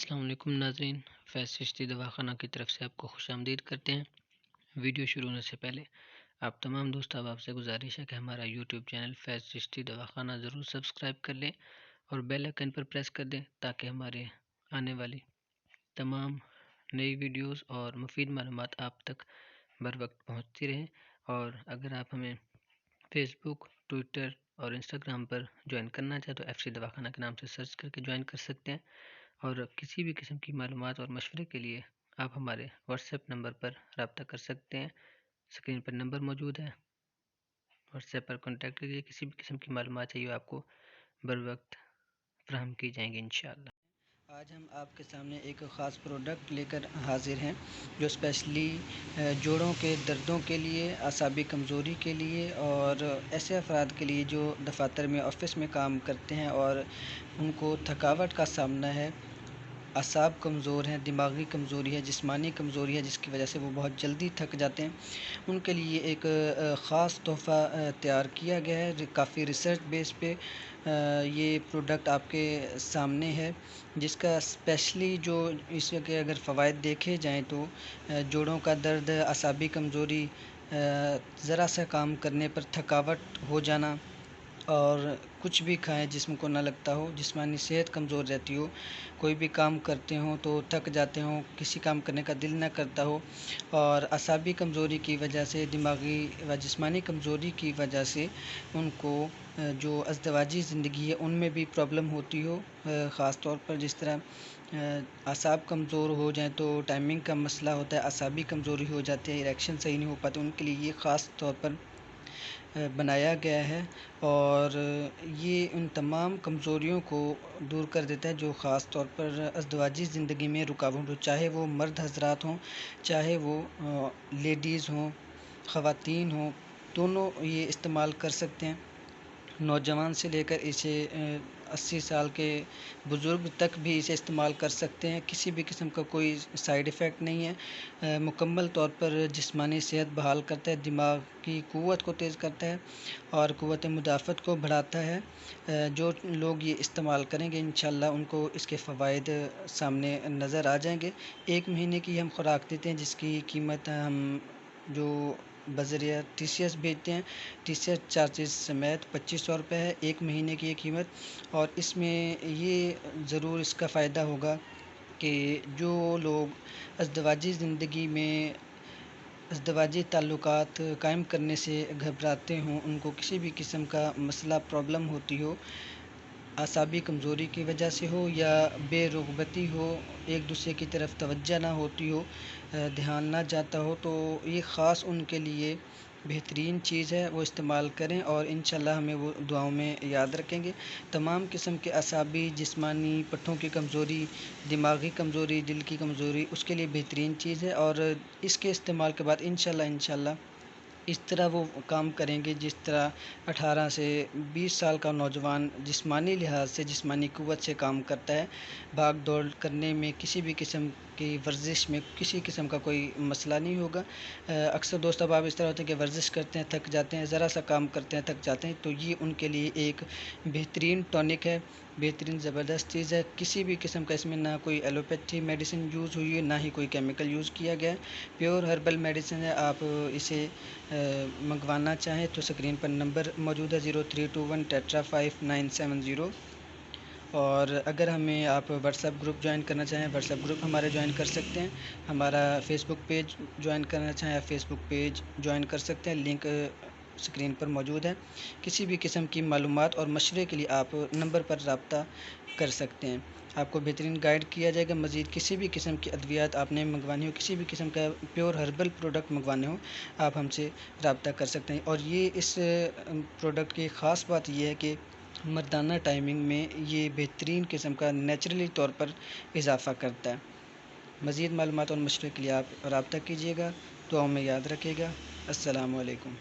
السلام علیکم ناظرین، فیض چشتی دواخانہ کی طرف سے آپ کو خوش آمدید کرتے ہیں۔ ویڈیو شروع ہونے سے پہلے آپ تمام دوست احباب سے گزارش ہے کہ ہمارا یوٹیوب چینل فیض چشتی دواخانہ ضرور سبسکرائب کر لیں اور بیل آئیکن پر پریس کر دیں تاکہ ہمارے آنے والی تمام نئی ویڈیوز اور مفید معلومات آپ تک بر وقت پہنچتی رہیں۔ اور اگر آپ ہمیں فیس بک، ٹویٹر اور انسٹاگرام پر جوائن کرنا چاہیں تو FC دواخانہ کے نام سے سرچ کر کے جوائن کر سکتے ہیں، اور کسی بھی قسم کی معلومات اور مشورے کے لیے آپ ہمارے واٹس ایپ نمبر پر رابطہ کر سکتے ہیں۔ اسکرین پر نمبر موجود ہے، واٹس ایپ پر کانٹیکٹ کیجیے۔ کسی بھی قسم کی معلومات چاہیے آپ کو بر وقت فراہم کی جائیں گی انشاءاللہ۔ آج ہم آپ کے سامنے ایک خاص پروڈکٹ لے کر حاضر ہیں جو اسپیشلی جوڑوں کے دردوں کے لیے، اعصابی کمزوری کے لیے اور ایسے افراد کے لیے جو دفاتر میں، آفس میں کام کرتے ہیں اور ان کو تھکاوٹ کا سامنا ہے، اعصاب کمزور ہیں، دماغی کمزوری ہے، جسمانی کمزوری ہے جس کی وجہ سے وہ بہت جلدی تھک جاتے ہیں، ان کے لیے ایک خاص تحفہ تیار کیا گیا ہے۔ کافی ریسرچ بیس پہ یہ پروڈکٹ آپ کے سامنے ہے، جس کا اسپیشلی جو اس کے اگر فوائد دیکھے جائیں تو جوڑوں کا درد، اعصابی کمزوری، ذرا سا کام کرنے پر تھکاوٹ ہو جانا اور کچھ بھی کھائیں جسم کو نہ لگتا ہو، جسمانی صحت کمزور رہتی ہو، کوئی بھی کام کرتے ہوں تو تھک جاتے ہوں، کسی کام کرنے کا دل نہ کرتا ہو، اور اعصابی کمزوری کی وجہ سے، دماغی و جسمانی کمزوری کی وجہ سے ان کو جو ازدواجی زندگی ہے ان میں بھی پرابلم ہوتی ہو، خاص طور پر جس طرح اعصاب کمزور ہو جائیں تو ٹائمنگ کا مسئلہ ہوتا ہے، اعصابی کمزوری ہو جاتی ہے، اریکشن صحیح نہیں ہو پاتے، ان کے لیے یہ خاص طور پر بنایا گیا ہے اور یہ ان تمام کمزوریوں کو دور کر دیتا ہے جو خاص طور پر ازدواجی زندگی میں رکاوٹ ہو، چاہے وہ مرد حضرات ہوں، چاہے وہ لیڈیز ہوں، خواتین ہوں، دونوں یہ استعمال کر سکتے ہیں۔ نوجوان سے لے کر اسے 80 سال کے بزرگ تک بھی اسے استعمال کر سکتے ہیں، کسی بھی قسم کا کوئی سائیڈ ایفیکٹ نہیں ہے، مکمل طور پر جسمانی صحت بحال کرتا ہے، دماغ کی قوت کو تیز کرتا ہے اور قوت مدافعت کو بڑھاتا ہے۔ جو لوگ یہ استعمال کریں گے انشاءاللہ ان کو اس کے فوائد سامنے نظر آ جائیں گے۔ 1 مہینے کی ہم خوراک دیتے ہیں جس کی قیمت ہم جو بذریعہ TCS بھیجتے ہیں، TCS چارجز سمیت 2500 روپے ہے 1 مہینے کی یہ قیمت، اور اس میں یہ ضرور اس کا فائدہ ہوگا کہ جو لوگ ازدواجی زندگی میں ازدواجی تعلقات قائم کرنے سے گھبراتے ہوں، ان کو کسی بھی قسم کا مسئلہ پرابلم ہوتی ہو، اعصابی کمزوری کی وجہ سے ہو یا بے رغبتی ہو، ایک دوسرے کی طرف توجہ نہ ہوتی ہو، دھیان نہ جاتا ہو، تو یہ خاص ان کے لیے بہترین چیز ہے، وہ استعمال کریں اور انشاءاللہ ہمیں وہ دعاؤں میں یاد رکھیں گے۔ تمام قسم کے اعصابی، جسمانی، پٹھوں کی کمزوری، دماغی کمزوری، دل کی کمزوری، اس کے لیے بہترین چیز ہے، اور اس کے استعمال کے بعد انشاءاللہ اس طرح وہ کام کریں گے جس طرح 18 سے 20 سال کا نوجوان جسمانی لحاظ سے، جسمانی قوت سے کام کرتا ہے، بھاگ دوڑ کرنے میں، کسی بھی قسم کی ورزش میں کسی قسم کا کوئی مسئلہ نہیں ہوگا۔ اکثر دوست احباب اس طرح ہوتے ہیں کہ ورزش کرتے ہیں تھک جاتے ہیں، ذرا سا کام کرتے ہیں تھک جاتے ہیں، تو یہ ان کے لیے ایک بہترین ٹونک ہے، بہترین زبردست چیز ہے۔ کسی بھی قسم کا اس میں نہ کوئی ایلوپیتھی میڈیسن یوز ہوئی ہے، نہ ہی کوئی کیمیکل یوز کیا گیا ہے، پیور ہربل میڈیسن ہے۔ آپ اسے منگوانا چاہیں تو اسکرین پر نمبر موجود ہے 0321 ٹیٹرا 5970، اور اگر ہمیں آپ واٹس ایپ گروپ جوائن کرنا چاہیں، واٹس ایپ گروپ ہمارے جوائن کر سکتے ہیں، ہمارا فیس بک پیج جوائن کرنا چاہیں آپ فیس بک پیج جوائن کر سکتے ہیں، لنک اسکرین پر موجود ہے۔ کسی بھی قسم کی معلومات اور مشورے کے لیے آپ نمبر پر رابطہ کر سکتے ہیں، آپ کو بہترین گائیڈ کیا جائے گا۔ مزید کسی بھی قسم کی ادویات آپ نے منگوانی ہو، کسی بھی قسم کا پیور ہربل پروڈکٹ منگوانے ہو، آپ ہم سے رابطہ کر سکتے ہیں۔ اور یہ اس پروڈکٹ کی خاص بات یہ ہے کہ مردانہ ٹائمنگ میں یہ بہترین قسم کا نیچرلی طور پر اضافہ کرتا ہے۔ مزید معلومات اور مشورے کے لیے آپ رابطہ کیجیے گا، دعاؤں میں یاد رکھیے گا۔ السلام علیکم۔